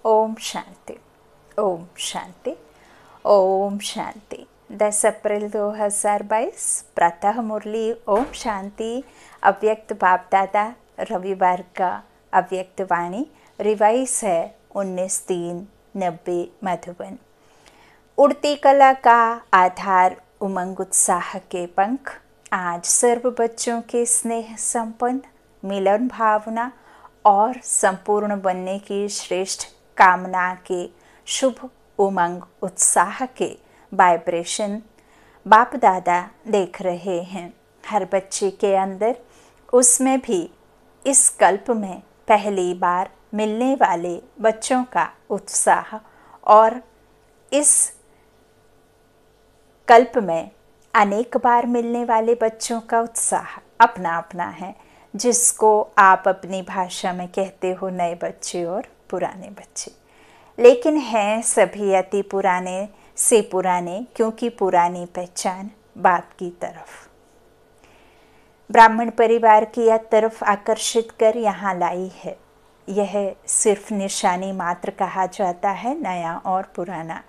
ओम शांति, ओम शांति, ओम शांति। 10 अप्रैल 2022 प्रातः मुरली। ओम शांति। अव्यक्त बाप दादा रविवार का अव्यक्त वाणी रिवाइज है 19/3/90 मधुबन। उड़ती कला का आधार उमंग उत्साह के पंख। आज सर्व बच्चों के स्नेह संपन्न मिलन भावना और संपूर्ण बनने की श्रेष्ठ कामना के शुभ उमंग उत्साह के वाइब्रेशन बाप दादा देख रहे हैं हर बच्चे के अंदर। उसमें भी इस कल्प में पहली बार मिलने वाले बच्चों का उत्साह और इस कल्प में अनेक बार मिलने वाले बच्चों का उत्साह अपना अपना है, जिसको आप अपनी भाषा में कहते हो नए बच्चे और पुराने बच्चे, लेकिन हैं सभी अति पुराने से पुराने, क्योंकि पुरानी पहचान बाप की तरफ, ब्राह्मण परिवार की तरफ आकर्षित कर यहाँ लाई है। यह सिर्फ निशानी मात्र कहा जाता है, नया और पुराना।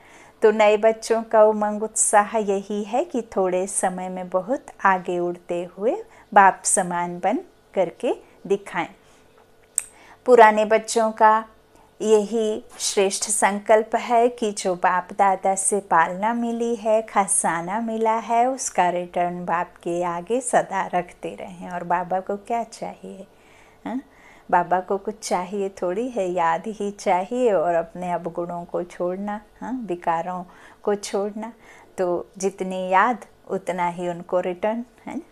तो नए बच्चों का उमंग उत्साह यही है कि थोड़े समय में बहुत आगे उड़ते हुए बाप समान बन करके दिखाएं। पुराने बच्चों का यही श्रेष्ठ संकल्प है कि जो बाप दादा से पालना मिली है, खजाना मिला है, उसका रिटर्न बाप के आगे सदा रखते रहें। और बाबा को क्या चाहिए? बाबा को कुछ चाहिए थोड़ी है, याद ही चाहिए और अपने अवगुणों को छोड़ना, विकारों को छोड़ना। तो जितनी याद उतना ही उनको रिटर्न, है ना।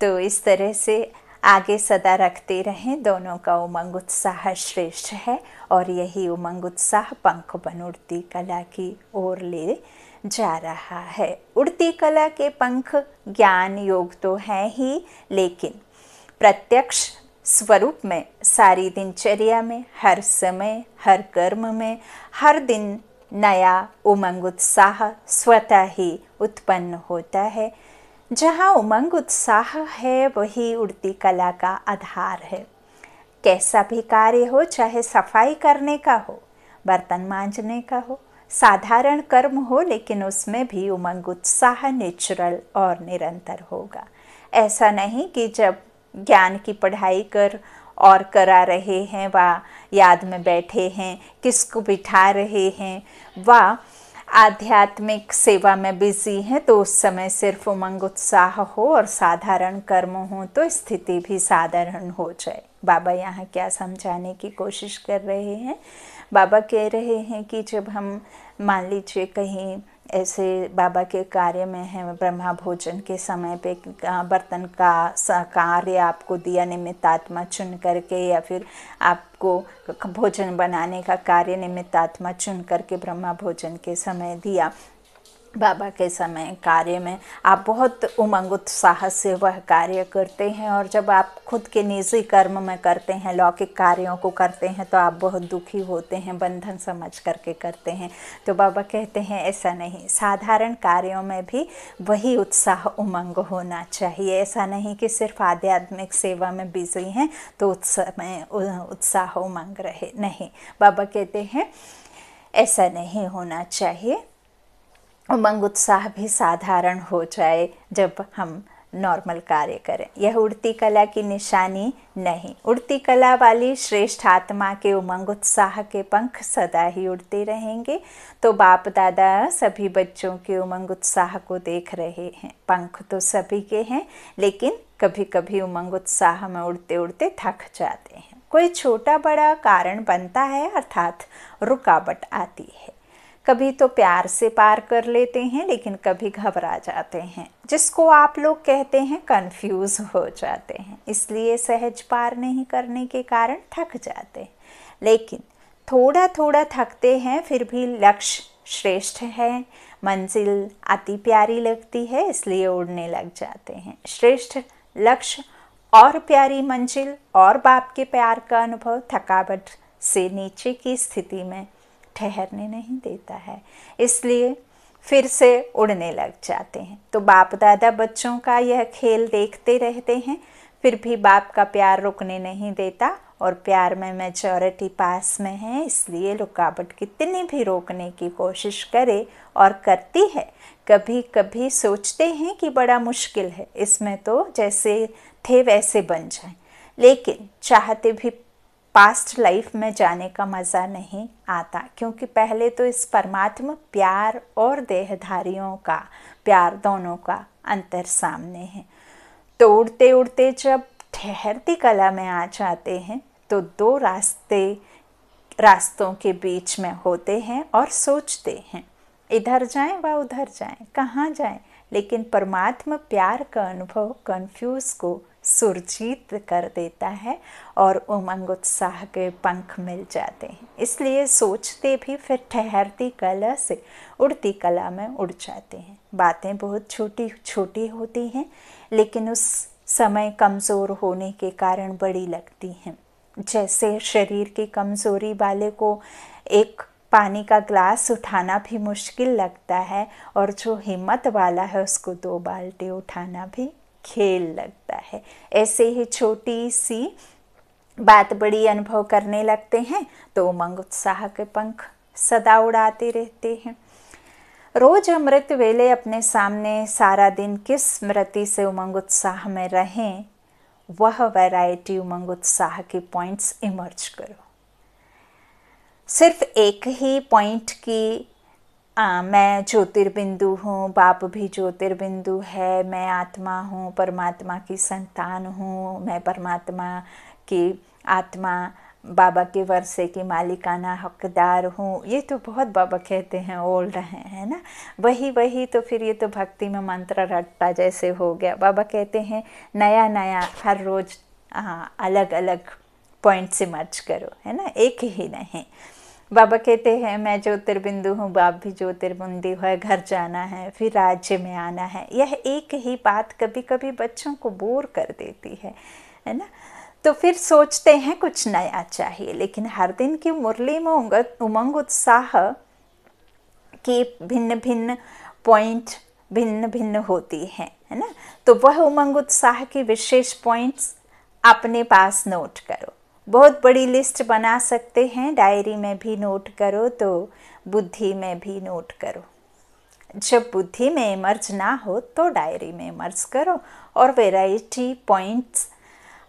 तो इस तरह से आगे सदा रखते रहें। दोनों का उमंग उत्साह श्रेष्ठ है और यही उमंग उत्साह पंख बन उड़ती कला की ओर ले जा रहा है। उड़ती कला के पंख ज्ञान योग तो है ही, लेकिन प्रत्यक्ष स्वरूप में सारी दिनचर्या में, हर समय, हर कर्म में, हर दिन नया उमंग उत्साह स्वतः ही उत्पन्न होता है। जहाँ उमंग उत्साह है वही उड़ती कला का आधार है। कैसा भी कार्य हो, चाहे सफाई करने का हो, बर्तन मांजने का हो, साधारण कर्म हो, लेकिन उसमें भी उमंग उत्साह नेचुरल और निरंतर होगा। ऐसा नहीं कि जब ज्ञान की पढ़ाई कर और करा रहे हैं, व याद में बैठे हैं, किसको बिठा रहे हैं, व आध्यात्मिक सेवा में बिजी हैं, तो उस समय सिर्फ उमंग उत्साह हो और साधारण कर्म हो तो स्थिति भी साधारण हो जाए। बाबा यहाँ क्या समझाने की कोशिश कर रहे हैं? बाबा कह रहे हैं कि जब हम मान लीजिए कहीं ऐसे बाबा के कार्य में हैं, ब्रह्मा भोजन के समय पे बर्तन का कार्य आपको दिया निमित्तात्मा चुन करके, या फिर आपको भोजन बनाने का कार्य निमित्तात्मा चुन करके ब्रह्मा भोजन के समय दिया। बाबा के समय कार्य में आप बहुत उमंग उत्साह से वह कार्य करते हैं, और जब आप खुद के निजी कर्म में करते हैं, लौकिक कार्यों को करते हैं, तो आप बहुत दुखी होते हैं, बंधन समझ करके करते हैं। तो बाबा कहते हैं ऐसा नहीं, साधारण कार्यों में भी वही उत्साह उमंग होना चाहिए। ऐसा नहीं कि सिर्फ आध्यात्मिक सेवा में बिजी हैं तो उस समय उत्साह उमंग रहे, नहीं। बाबा कहते हैं ऐसा नहीं होना चाहिए। उमंग उत्साह भी साधारण हो जाए जब हम नॉर्मल कार्य करें। यह उड़ती कला की निशानी नहीं। उड़ती कला वाली श्रेष्ठ आत्मा के उमंग उत्साह के पंख सदा ही उड़ते रहेंगे। तो बाप दादा सभी बच्चों के उमंग उत्साह को देख रहे हैं। पंख तो सभी के हैं, लेकिन कभी कभी उमंग उत्साह में उड़ते उड़ते थक जाते हैं। कोई छोटा बड़ा कारण बनता है, अर्थात रुकावट आती है। कभी तो प्यार से पार कर लेते हैं, लेकिन कभी घबरा जाते हैं, जिसको आप लोग कहते हैं कंफ्यूज हो जाते हैं। इसलिए सहज पार नहीं करने के कारण थक जाते हैं, लेकिन थोड़ा थोड़ा थकते हैं, फिर भी लक्ष्य श्रेष्ठ है, मंजिल अति प्यारी लगती है, इसलिए उड़ने लग जाते हैं। श्रेष्ठ लक्ष्य और प्यारी मंजिल और बाप के प्यार का अनुभव थकावट से नीचे की स्थिति में ठहरने नहीं देता है, इसलिए फिर से उड़ने लग जाते हैं। तो बाप दादा बच्चों का यह खेल देखते रहते हैं, फिर भी बाप का प्यार रुकने नहीं देता और प्यार में मेजॉरिटी पास में है, इसलिए रुकावट कितनी भी रोकने की कोशिश करे और करती है। कभी कभी सोचते हैं कि बड़ा मुश्किल है, इसमें तो जैसे थे वैसे बन जाएं, लेकिन चाहते भी पास्ट लाइफ में जाने का मज़ा नहीं आता, क्योंकि पहले तो इस परमात्मा प्यार और देहधारियों का प्यार दोनों का अंतर सामने है। तो उड़ते उड़ते जब ठहरती कला में आ जाते हैं तो दो रास्तों के बीच में होते हैं और सोचते हैं इधर जाएं व उधर जाएं, कहाँ जाएं। लेकिन परमात्मा प्यार का अनुभव कन्फ्यूज को सुरजीत कर देता है और उमंग उत्साह के पंख मिल जाते हैं। इसलिए सोचते भी फिर ठहरती कला से उड़ती कला में उड़ जाते हैं। बातें बहुत छोटी छोटी होती हैं, लेकिन उस समय कमज़ोर होने के कारण बड़ी लगती हैं। जैसे शरीर की कमज़ोरी वाले को एक पानी का ग्लास उठाना भी मुश्किल लगता है, और जो हिम्मत वाला है उसको 2 बाल्टी उठाना भी खेल लगता है। ऐसे ही छोटी सी बात बड़ी अनुभव करने लगते हैं तो उमंग उत्साह के पंख सदा उड़ाते रहते हैं। रोज अमृत वेले अपने सामने सारा दिन किस स्मृति से उमंग उत्साह में रहें, वह वैरायटी उमंग उत्साह के पॉइंट्स इमर्ज करो। सिर्फ एक ही पॉइंट की मैं ज्योतिर्बिंदु हूँ, बाप भी ज्योतिर्बिंदु है, मैं आत्मा हूँ, परमात्मा की संतान हूँ, मैं परमात्मा की आत्मा, बाबा के वर्षे की मालिकाना हकदार हूँ, ये तो बहुत बाबा कहते हैं बोल रहे हैं ना, वही तो फिर ये तो भक्ति में मंत्र रट्टा जैसे हो गया। बाबा कहते हैं नया नया हर रोज़ अलग अलग पॉइंट से मर्ज करो, है ना, एक ही नहीं। बाबा कहते हैं मैं ज्योतिर्बिंदु हूँ, बाप भी ज्योतिर्बिंदु है, घर जाना है, फिर राज्य में आना है। यह एक ही बात कभी कभी बच्चों को बोर कर देती है ना। तो फिर सोचते हैं कुछ नया चाहिए, लेकिन हर दिन की मुरली में उमंग उत्साह की भिन्न भिन्न पॉइंट भिन्न भिन्न होती हैं, है ना। तो वह उमंग उत्साह की विशेष पॉइंट्स अपने पास नोट करो। बहुत बड़ी लिस्ट बना सकते हैं, डायरी में भी नोट करो, तो बुद्धि में भी नोट करो। जब बुद्धि में इमर्ज ना हो तो डायरी में इमर्ज करो, और वैरायटी पॉइंट्स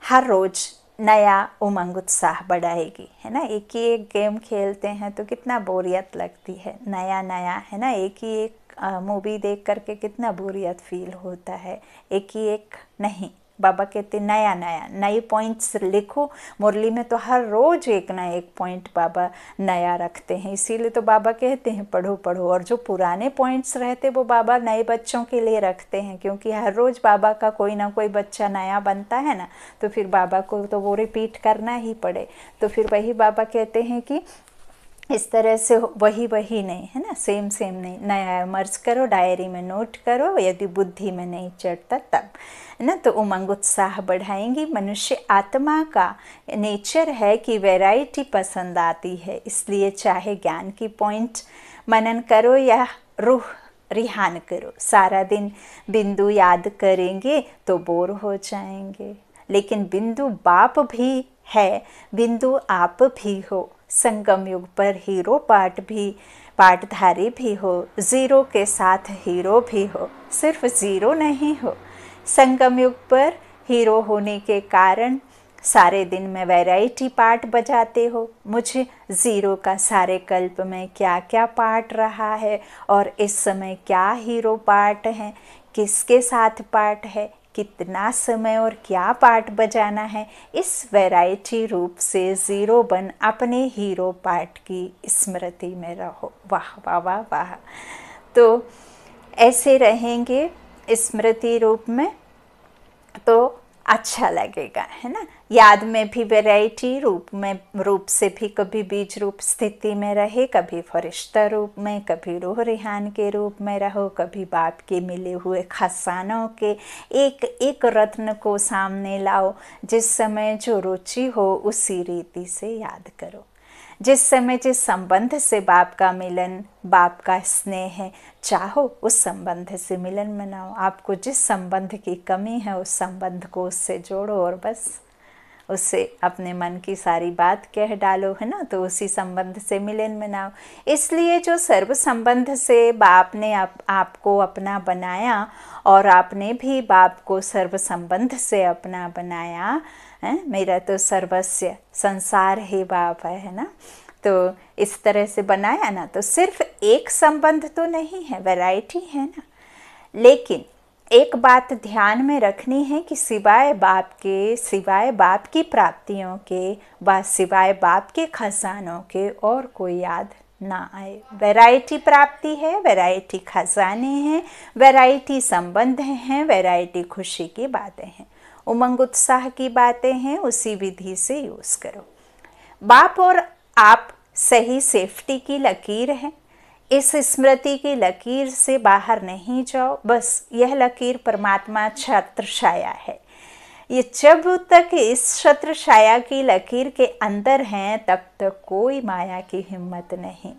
हर रोज नया उमंग उत्साह बढ़ाएगी, है ना। एक ही एक गेम खेलते हैं तो कितना बोरियत लगती है, नया नया, है ना। एक ही एक मूवी देख करके कितना बोरियत फील होता है, एक ही एक नहीं। बाबा कहते नया नया नए पॉइंट्स लिखो। मुरली में तो हर रोज एक ना एक पॉइंट बाबा नया रखते हैं, इसीलिए तो बाबा कहते हैं पढ़ो पढ़ो। और जो पुराने पॉइंट्स रहते वो बाबा नए बच्चों के लिए रखते हैं, क्योंकि हर रोज बाबा का कोई ना कोई बच्चा नया बनता है ना, तो फिर बाबा को तो वो रिपीट करना ही पड़े। तो फिर वही बाबा कहते हैं कि इस तरह से वही नहीं, है ना, सेम नहीं, नया मर्ज करो, डायरी में नोट करो, यदि बुद्धि में नहीं चढ़ता तब, है ना। तो उमंग उत्साह बढ़ाएंगी। मनुष्य आत्मा का नेचर है कि वैरायटी पसंद आती है, इसलिए चाहे ज्ञान की पॉइंट मनन करो या रूह रिहान करो, सारा दिन बिंदु याद करेंगे तो बोर हो जाएंगे। लेकिन बिंदु बाप भी है, बिंदु आप भी हो, संगम युग पर हीरो पाठधारी भी हो, जीरो के साथ हीरो भी हो, सिर्फ जीरो नहीं हो। संगम युग पर हीरो होने के कारण सारे दिन में वैरायटी पार्ट बजाते हो। मुझे जीरो का सारे कल्प में क्या क्या पार्ट रहा है, और इस समय क्या हीरो पार्ट है, किसके साथ पार्ट है, कितना समय और क्या पार्ट बजाना है, इस वैरायटी रूप से जीरो बन अपने हीरो पार्ट की स्मृति में रहो। वाह वाह वाह वाह। तो ऐसे रहेंगे स्मृति रूप में तो अच्छा लगेगा, है ना। याद में भी वैरायटी रूप से भी, कभी बीज रूप स्थिति में रहे, कभी फरिश्ता रूप में, कभी रूह रिहान के रूप में रहो, कभी बाप के मिले हुए खजानों के एक एक रत्न को सामने लाओ। जिस समय जो रुचि हो उसी रीति से याद करो। जिस समय जिस संबंध से बाप का मिलन, बाप का स्नेह है, चाहो उस संबंध से मिलन मनाओ। आपको जिस संबंध की कमी है उस संबंध को उससे जोड़ो और बस उससे अपने मन की सारी बात कह डालो, है ना। तो उसी संबंध से मिलन मनाओ। इसलिए जो सर्व संबंध से बाप ने आपको अपना बनाया और आपने भी बाप को सर्व संबंध से अपना बनाया है। मेरा तो सर्वस्व संसार ही बाप है ना। तो इस तरह से बनाया ना, तो सिर्फ एक संबंध तो नहीं है, वैरायटी है ना। लेकिन एक बात ध्यान में रखनी है कि सिवाय बाप के, सिवाय बाप की प्राप्तियों के, सिवाय बाप के खजानों के और कोई याद ना आए। वैरायटी प्राप्ति है, वैरायटी खजाने हैं, वैरायटी संबंध हैं, वैरायटी खुशी की बातें हैं, उमंग उत्साह की बातें हैं। उसी विधि से यूज़ करो। बाप और आप सही सेफ्टी की लकीर है। इस स्मृति की लकीर से बाहर नहीं जाओ। बस यह लकीर परमात्मा छत्र छाया है। ये जब तक इस छत्र छाया की लकीर के अंदर हैं तब तक कोई माया की हिम्मत नहीं।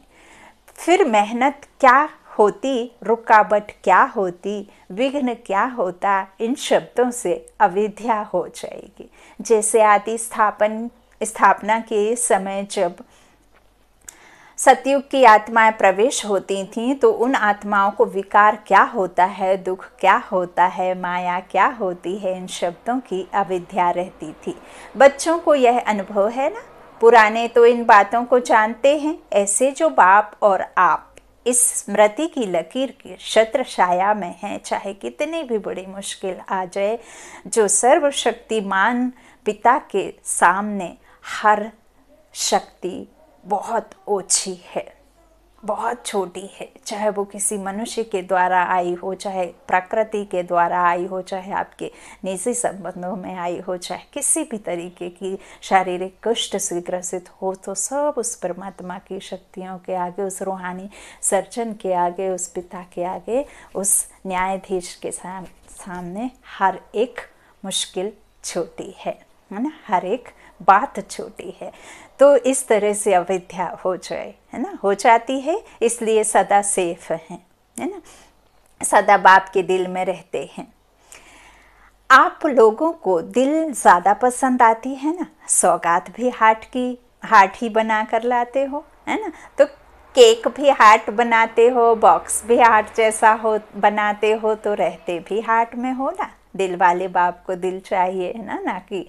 फिर मेहनत क्या होती, रुकावट क्या होती, विघ्न क्या होता, इन शब्दों से अविद्या हो जाएगी। जैसे आदि स्थापना के समय जब सतयुग की आत्माएं प्रवेश होती थीं तो उन आत्माओं को विकार क्या होता है, दुख क्या होता है, माया क्या होती है, इन शब्दों की अविद्या रहती थी। बच्चों को यह अनुभव है ना, पुराने तो इन बातों को जानते हैं। ऐसे जो बाप और आप इस स्मृति की लकीर की छत्र छाया में हैं, चाहे कितनी भी बड़ी मुश्किल आ जाए, जो सर्वशक्तिमान पिता के सामने हर शक्ति बहुत ओछी है, बहुत छोटी है। चाहे वो किसी मनुष्य के द्वारा आई हो, चाहे प्रकृति के द्वारा आई हो, चाहे आपके निजी संबंधों में आई हो, चाहे किसी भी तरीके की शारीरिक कष्ट से ग्रसित हो, तो सब उस परमात्मा की शक्तियों के आगे, उस रूहानी सर्जन के आगे, उस पिता के आगे, उस न्यायाधीश के सामने हर एक मुश्किल छोटी है ना, हर एक बात छोटी है। तो इस तरह से अविद्या हो जाए, है ना, हो जाती है। इसलिए सदा सेफ हैं, है ना, सदा बाप के दिल में रहते हैं। आप लोगों को दिल ज़्यादा पसंद आती है ना, सौगात भी हार्ट ही बना कर लाते हो, है ना। तो केक भी हार्ट बनाते हो, बॉक्स भी हार्ट जैसा हो बनाते हो, तो रहते भी हार्ट में हो ना। दिल वाले बाप को दिल चाहिए, है ना कि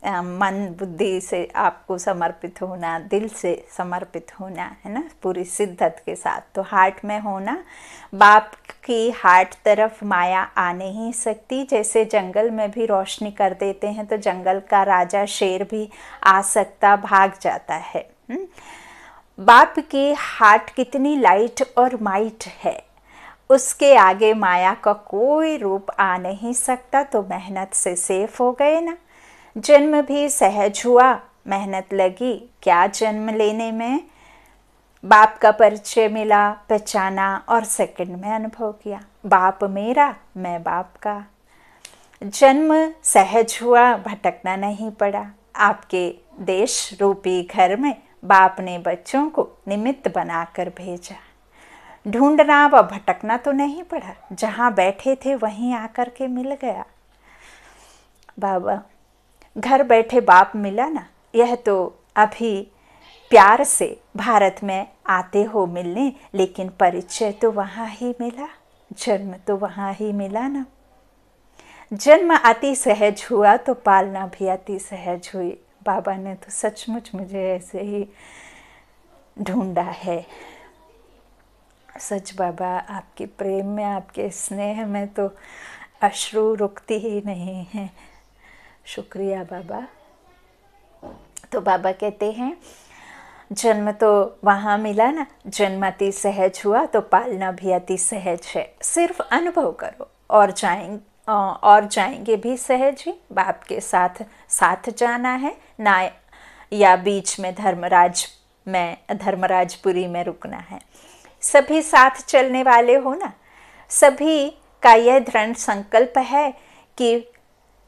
मन बुद्धि से आपको समर्पित होना, दिल से समर्पित होना, है ना, पूरी शिद्दत के साथ। तो हार्ट में होना। बाप की हार्ट तरफ माया आ नहीं सकती। जैसे जंगल में भी रोशनी कर देते हैं तो जंगल का राजा शेर भी आ सकता, भाग जाता है। बाप की हार्ट कितनी लाइट और माइट है, उसके आगे माया का कोई रूप आ नहीं सकता। तो मेहनत से सेफ हो गए ना। जन्म भी सहज हुआ, मेहनत लगी क्या जन्म लेने में, बाप का परिचय मिला, पहचाना और सेकंड में अनुभव किया, बाप मेरा मैं बाप का। जन्म सहज हुआ, भटकना नहीं पड़ा। आपके देश रूपी घर में बाप ने बच्चों को निमित्त बनाकर भेजा। ढूंढना व भटकना तो नहीं पड़ा, जहाँ बैठे थे वहीं आकर के मिल गया। बाबा घर बैठे बाप मिला ना। यह तो अभी प्यार से भारत में आते हो मिलने, लेकिन परिचय तो वहाँ ही मिला, जन्म तो वहाँ ही मिला ना। जन्म अति सहज हुआ तो पालना भी अति सहज हुई। बाबा ने तो सचमुच मुझे ऐसे ही ढूंढा है। सच बाबा, आपके प्रेम में, आपके स्नेह में तो अश्रु रुकती ही नहीं है। शुक्रिया बाबा। तो बाबा कहते हैं जन्म तो वहाँ मिला ना, जन्म अति सहज हुआ तो पालना भी अति सहज है। सिर्फ अनुभव करो और जाएंगे भी सहज ही। बाप के साथ जाना है ना, या बीच में धर्मराजपुरी में रुकना है। सभी साथ चलने वाले हो ना। सभी का यह दृढ़ संकल्प है कि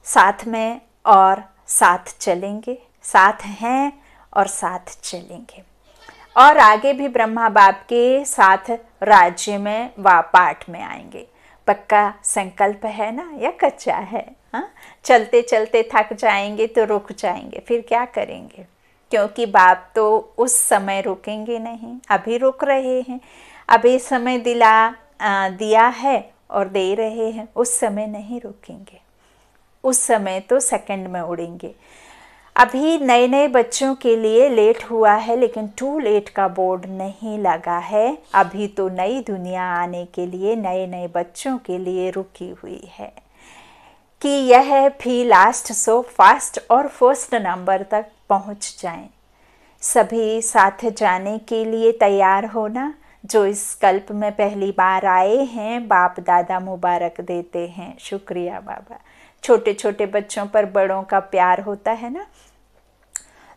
साथ में और साथ चलेंगे, साथ हैं और साथ चलेंगे, और आगे भी ब्रह्मा बाप के साथ राज्य में व पाठ में आएंगे। पक्का संकल्प है ना या कच्चा है? हाँ, चलते चलते थक जाएंगे तो रुक जाएंगे, फिर क्या करेंगे? क्योंकि बाप तो उस समय रुकेंगे नहीं, अभी रुक रहे हैं, अभी समय दिया है और दे रहे हैं, उस समय नहीं रुकेंगे, उस समय तो सेकंड में उड़ेंगे। अभी नए नए बच्चों के लिए लेट हुआ है, लेकिन टू लेट का बोर्ड नहीं लगा है। अभी तो नई दुनिया आने के लिए नए नए बच्चों के लिए रुकी हुई है कि यह भी लास्ट सो फास्ट और फर्स्ट नंबर तक पहुंच जाएं। सभी साथ जाने के लिए तैयार होना। जो इस कल्प में पहली बार आए हैं, बाप दादा मुबारक देते हैं। शुक्रिया बाबा। छोटे छोटे बच्चों पर बड़ों का प्यार होता है ना,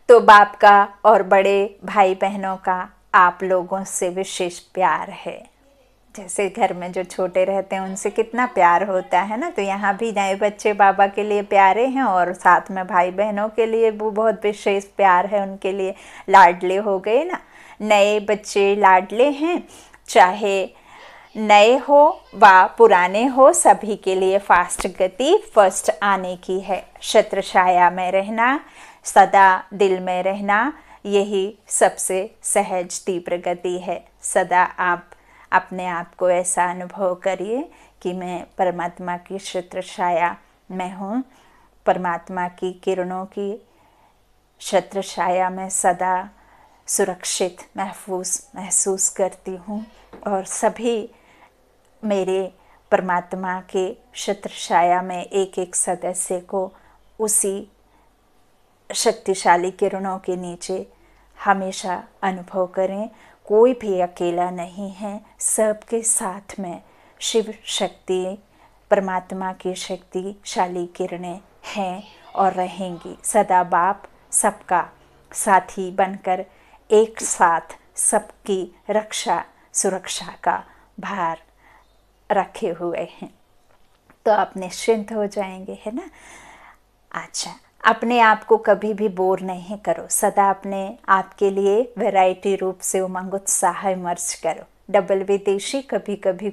तो बाप का और बड़े भाई बहनों का आप लोगों से विशेष प्यार है। जैसे घर में जो छोटे रहते हैं उनसे कितना प्यार होता है ना, तो यहाँ भी नए बच्चे बाबा के लिए प्यारे हैं और साथ में भाई बहनों के लिए वो बहुत विशेष प्यार है, उनके लिए लाडले हो गए ना। नए बच्चे लाडले हैं, चाहे नए हो व पुराने हो, सभी के लिए फास्ट गति फर्स्ट आने की है। छत्र छाया में रहना, सदा दिल में रहना, यही सबसे सहज तीव्र गति है। सदा आप अपने आप को ऐसा अनुभव करिए कि मैं परमात्मा की छत्र छाया में हूँ, परमात्मा की किरणों की छत्र छाया में सदा सुरक्षित महसूस करती हूँ और सभी मेरे परमात्मा के छत्र छाया में एक एक सदस्य को उसी शक्तिशाली किरणों के नीचे हमेशा अनुभव करें। कोई भी अकेला नहीं है, सबके साथ में शिव शक्ति, परमात्मा की शक्तिशाली किरणें हैं और रहेंगी। सदा बाप सबका साथी बनकर एक साथ सबकी रक्षा सुरक्षा का भार रखे हुए हैं, तो आप निश्चिंत हो जाएंगे, है ना। अच्छा, अपने आप को कभी भी बोर नहीं करो, सदा अपने आप के लिए वैरायटी रूप से उमंग उत्साह इमर्ज करो। डबल विदेशी कभी कभी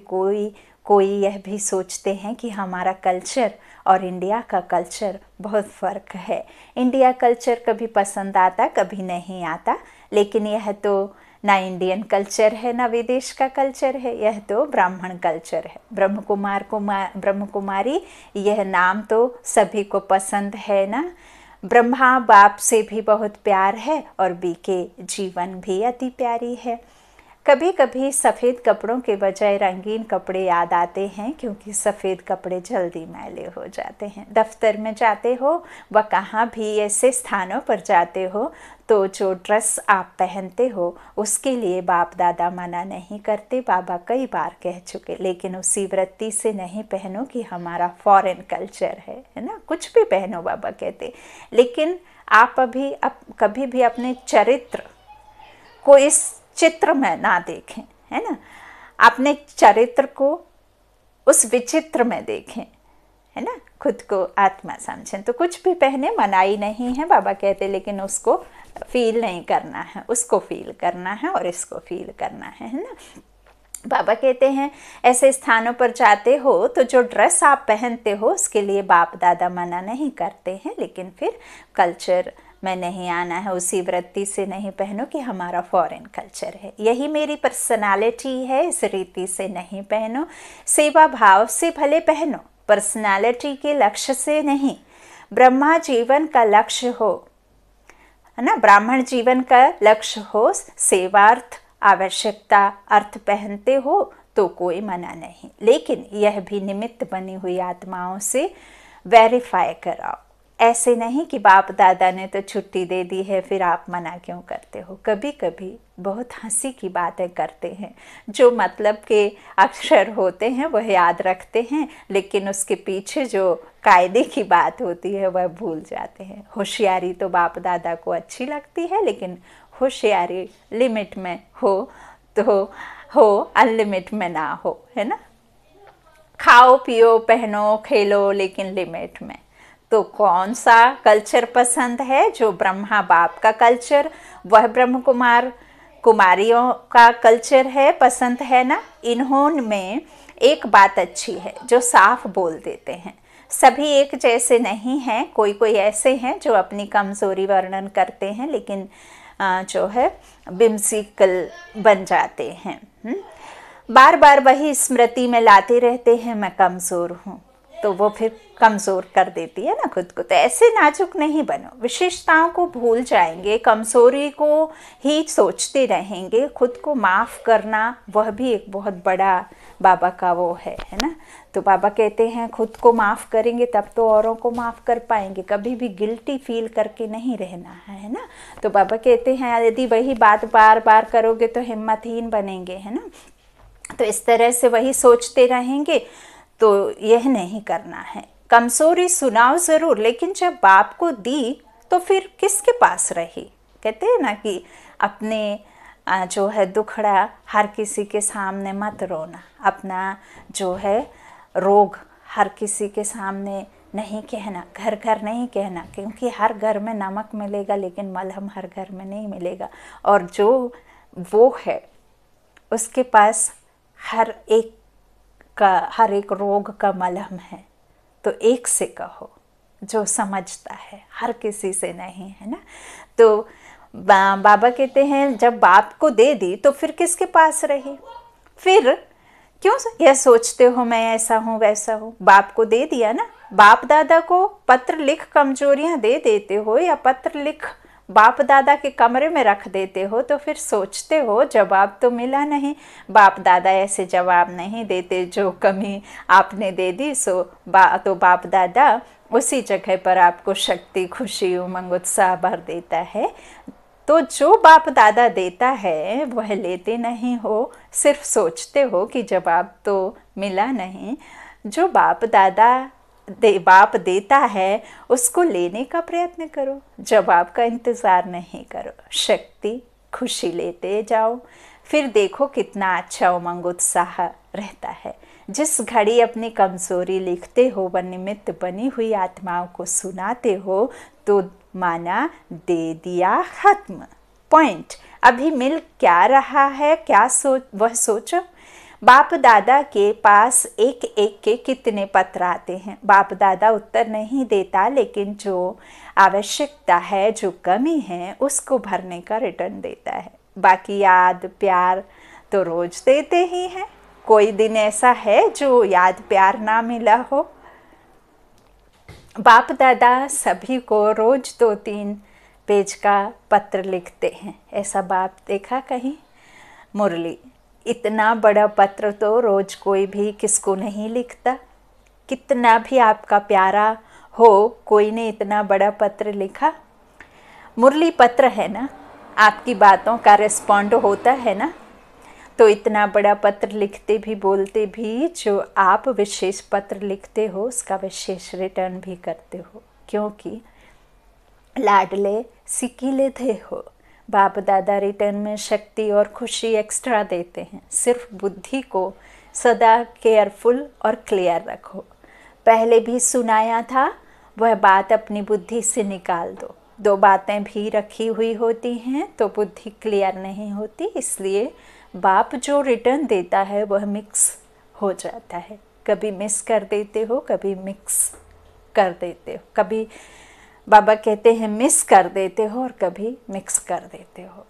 कोई यह भी सोचते हैं कि हमारा कल्चर और इंडिया का कल्चर बहुत फ़र्क है। इंडिया कल्चर कभी पसंद आता कभी नहीं आता, लेकिन यह तो ना इंडियन कल्चर है ना विदेश का कल्चर है, यह तो ब्राह्मण कल्चर है। ब्रह्म कुमारी यह नाम तो सभी को पसंद है ना। ब्रह्मा बाप से भी बहुत प्यार है और बी के जीवन भी अति प्यारी है। कभी कभी सफ़ेद कपड़ों के बजाय रंगीन कपड़े याद आते हैं, क्योंकि सफ़ेद कपड़े जल्दी मैले हो जाते हैं। दफ्तर में जाते हो व कहाँ भी ऐसे स्थानों पर जाते हो तो जो ड्रेस आप पहनते हो उसके लिए बाप दादा मना नहीं करते, बाबा कई बार कह चुके, लेकिन उसी वृत्ति से नहीं पहनो कि हमारा फॉरेन कल्चर है ना। कुछ भी पहनो बाबा कहते, लेकिन आप कभी भी अपने चरित्र को इस चित्र में ना देखें, है ना। अपने चरित्र को उस विचित्र में देखें, है ना। खुद को आत्मा समझें। तो कुछ भी पहने मनाही नहीं है बाबा कहते, लेकिन उसको फील नहीं करना है, उसको फील करना है और इसको फील करना है ना। बाबा कहते हैं ऐसे स्थानों पर जाते हो तो जो ड्रेस आप पहनते हो उसके लिए बाप दादा मना नहीं करते हैं, लेकिन फिर कल्चर में नहीं आना है, उसी वृत्ति से नहीं पहनो कि हमारा फॉरेन कल्चर है, यही मेरी पर्सनालिटी है, इस रीति से नहीं पहनो। सेवा भाव से भले पहनो, पर्सनालिटी के लक्ष्य से नहीं। ब्रह्मा जीवन का लक्ष्य हो, है ना, ब्राह्मण जीवन का लक्ष्य हो, सेवार्थ आवश्यकता अर्थ पहनते हो तो कोई मना नहीं, लेकिन यह भी निमित्त बनी हुई आत्माओं से वेरीफाई कराओ। ऐसे नहीं कि बाप दादा ने तो छुट्टी दे दी है फिर आप मना क्यों करते हो। कभी कभी बहुत हंसी की बातें करते हैं, जो मतलब के अक्षर होते हैं वह याद रखते हैं, लेकिन उसके पीछे जो कायदे की बात होती है वह भूल जाते हैं। होशियारी तो बाप दादा को अच्छी लगती है, लेकिन होशियारी लिमिट में हो तो हो, अनलिमिट में ना हो, है ना। खाओ पियो पहनो खेलो, लेकिन लिमिट में। तो कौन सा कल्चर पसंद है? जो ब्रह्मा बाप का कल्चर, वह ब्रह्म कुमार कुमारियों का कल्चर है, पसंद है ना। इन्होंने एक बात अच्छी है जो साफ बोल देते हैं। सभी एक जैसे नहीं हैं, कोई कोई ऐसे हैं जो अपनी कमज़ोरी वर्णन करते हैं लेकिन जो है बिम्सिकल बन जाते हैं। बार बार वही स्मृति में लाते रहते हैं मैं कमज़ोर हूँ, तो वो फिर कमज़ोर कर देती है ना खुद को। तो ऐसे नाजुक नहीं बनो, विशेषताओं को भूल जाएंगे, कमज़ोरी को ही सोचते रहेंगे। खुद को माफ़ करना वह भी एक बहुत बड़ा बाबा का वो है ना। तो बाबा कहते हैं खुद को माफ़ करेंगे तब तो औरों को माफ़ कर पाएंगे, कभी भी गिल्टी फील करके नहीं रहना है ना। तो बाबा कहते हैं यदि वही बात बार बार करोगे तो हिम्मतहीन बनेंगे, है ना। तो इस तरह से वही सोचते रहेंगे तो यह नहीं करना है। कमज़ोरी सुनाओ ज़रूर, लेकिन जब बाप को दी तो फिर किसके पास रही। कहते हैं ना कि अपने जो है दुखड़ा हर किसी के सामने मत रोना, अपना जो है रोग हर किसी के सामने नहीं कहना, घर घर नहीं कहना, क्योंकि हर घर में नमक मिलेगा लेकिन मलहम हर घर में नहीं मिलेगा। और जो वो है उसके पास हर एक रोग का मलहम है। तो एक से कहो जो समझता है, हर किसी से नहीं, है ना। तो बाबा कहते हैं जब बाप को दे दी तो फिर किसके पास रही। फिर क्यों यह सोचते हो मैं ऐसा हूँ वैसा हूँ। बाप को दे दिया ना, बाप दादा को पत्र लिख कमजोरियां दे देते हो या पत्र लिख बाप दादा के कमरे में रख देते हो, तो फिर सोचते हो जवाब तो मिला नहीं। बाप दादा ऐसे जवाब नहीं देते, जो कमी आपने दे दी सो तो बाप दादा उसी जगह पर आपको शक्ति, खुशी, उमंग, उत्साह भर देता है। तो जो बाप दादा देता है वह लेते नहीं हो, सिर्फ सोचते हो कि जवाब तो मिला नहीं। जो बाप देता है उसको लेने का प्रयत्न करो, जवाब का इंतज़ार नहीं करो। शक्ति, खुशी लेते जाओ, फिर देखो कितना अच्छा उमंग, उत्साह रहता है। जिस घड़ी अपनी कमज़ोरी लिखते हो व निमित्त बनी हुई आत्माओं को सुनाते हो तो माना दे दिया खत्म, पॉइंट। अभी मिल क्या रहा है, क्या वह सोचो। बाप दादा के पास एक एक के कितने पत्र आते हैं, बाप दादा उत्तर नहीं देता, लेकिन जो आवश्यकता है, जो कमी है, उसको भरने का रिटर्न देता है। बाकी याद प्यार तो रोज देते ही हैं। कोई दिन ऐसा है जो याद प्यार ना मिला हो। बाप दादा सभी को रोज 2-3 पेज का पत्र लिखते हैं। ऐसा बाप देखा कहीं? मुरली, इतना बड़ा पत्र तो रोज कोई भी किसको नहीं लिखता। कितना भी आपका प्यारा हो, कोई ने इतना बड़ा पत्र लिखा? मुरली पत्र है ना, आपकी बातों का रिस्पॉन्ड होता है ना। तो इतना बड़ा पत्र लिखते भी, बोलते भी, जो आप विशेष पत्र लिखते हो उसका विशेष रिटर्न भी करते हो, क्योंकि लाडले सिकीले थे हो। बाप दादा रिटर्न में शक्ति और खुशी एक्स्ट्रा देते हैं। सिर्फ बुद्धि को सदा केयरफुल और क्लियर रखो। पहले भी सुनाया था, वह बात अपनी बुद्धि से निकाल दो। 2 बातें भी रखी हुई होती हैं तो बुद्धि क्लियर नहीं होती, इसलिए बाप जो रिटर्न देता है वह मिक्स हो जाता है। कभी मिस कर देते हो, कभी मिक्स कर देते हो। कभी बाबा कहते हैं मिस कर देते हो और कभी मिक्स कर देते हो।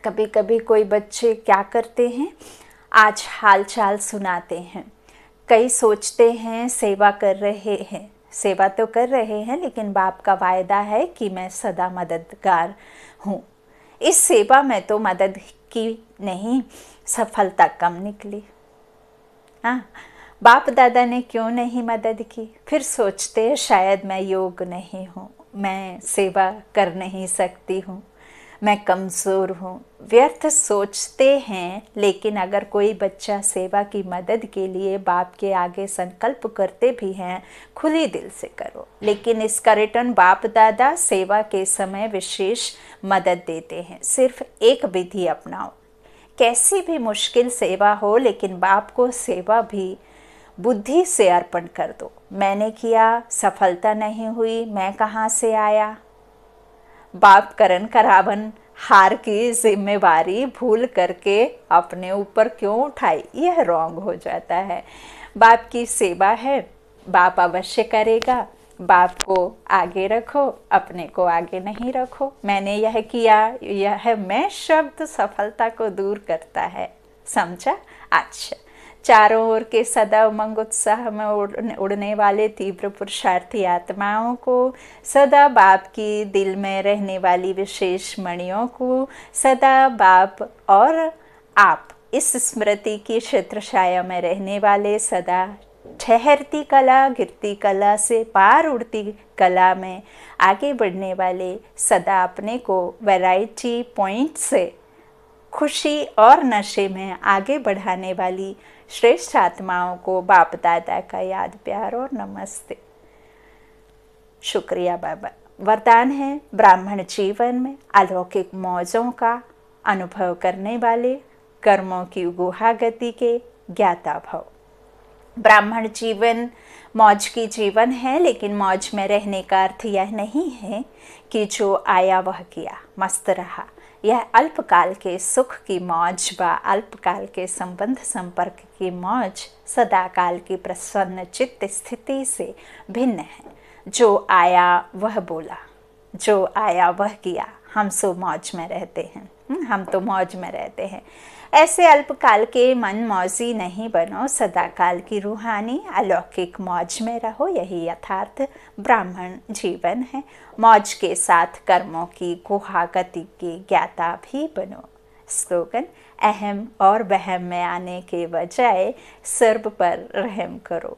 कभी कभी कोई बच्चे क्या करते हैं, आज हाल चाल सुनाते हैं। कई सोचते हैं सेवा कर रहे हैं, सेवा तो कर रहे हैं, लेकिन बाप का वायदा है कि मैं सदा मददगार हूँ। इस सेवा में तो मदद की नहीं, सफलता कम निकली। हाँ, बाप दादा ने क्यों नहीं मदद की? फिर सोचते हैं शायद मैं योग्य नहीं हूँ, मैं सेवा कर नहीं सकती हूँ, मैं कमज़ोर हूँ। व्यर्थ सोचते हैं। लेकिन अगर कोई बच्चा सेवा की मदद के लिए बाप के आगे संकल्प करते भी हैं, खुले दिल से करो। लेकिन इसका रिटर्न बाप दादा सेवा के समय विशेष मदद देते हैं। सिर्फ एक विधि अपनाओ, कैसी भी मुश्किल सेवा हो, लेकिन बाप को सेवा भी बुद्धि से अर्पण कर दो। मैंने किया, सफलता नहीं हुई, मैं कहाँ से आया? बाप करन करावन हार की जिम्मेवारी भूल करके अपने ऊपर क्यों उठाई, यह रॉन्ग हो जाता है। बाप की सेवा है, बाप अवश्य करेगा। बाप को आगे रखो, अपने को आगे नहीं रखो। मैंने यह किया, यह मैं शब्द सफलता को दूर करता है, समझा। अच्छा, चारों ओर के सदा उमंग उत्साह में उड़ने वाले तीव्र पुरुषार्थी आत्माओं को, सदा बाप की दिल में रहने वाली विशेष मणियों को, सदा बाप और आप इस स्मृति की क्षेत्र छाया में रहने वाले, सदा ठहरती कला गिरती कला से पार उड़ती कला में आगे बढ़ने वाले, सदा अपने को वैरायटी पॉइंट से खुशी और नशे में आगे बढ़ाने वाली श्रेष्ठ आत्माओं को बाप दादा का याद प्यार और नमस्ते। शुक्रिया बाबा। वरदान है ब्राह्मण जीवन में अलौकिक मौजों का अनुभव करने वाले, कर्मों की गुहा गति के ज्ञाता भव। ब्राह्मण जीवन मौज की जीवन है, लेकिन मौज में रहने का अर्थ यह नहीं है कि जो आया वह किया, मस्त रहा। यह अल्पकाल के सुख की मौज व अल्पकाल के संबंध संपर्क की मौज सदाकाल की प्रसन्न चित्त स्थिति से भिन्न है। जो आया वह बोला, जो आया वह किया। हम सो मौज में रहते हैं, हम तो मौज में रहते हैं। ऐसे अल्पकाल के मन मौजी नहीं बनो, सदाकाल की रूहानी अलौकिक मौज में रहो। यही यथार्थ ब्राह्मण जीवन है। मौज के साथ कर्मों की गुहा गति की ज्ञाता भी बनो। स्लोगन, अहम और वहम में आने के बजाय सर्व पर रहम करो।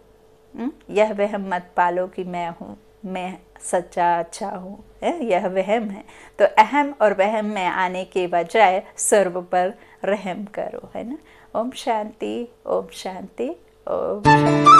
यह वहम मत पालो कि मैं हूँ, मैं सच्चा अच्छा हूँ, यह वहम है। तो अहम और वहम में आने के बजाय सर्व पर रहम करो, है ना। ओम शांति, ओम शांति, ओम शांति।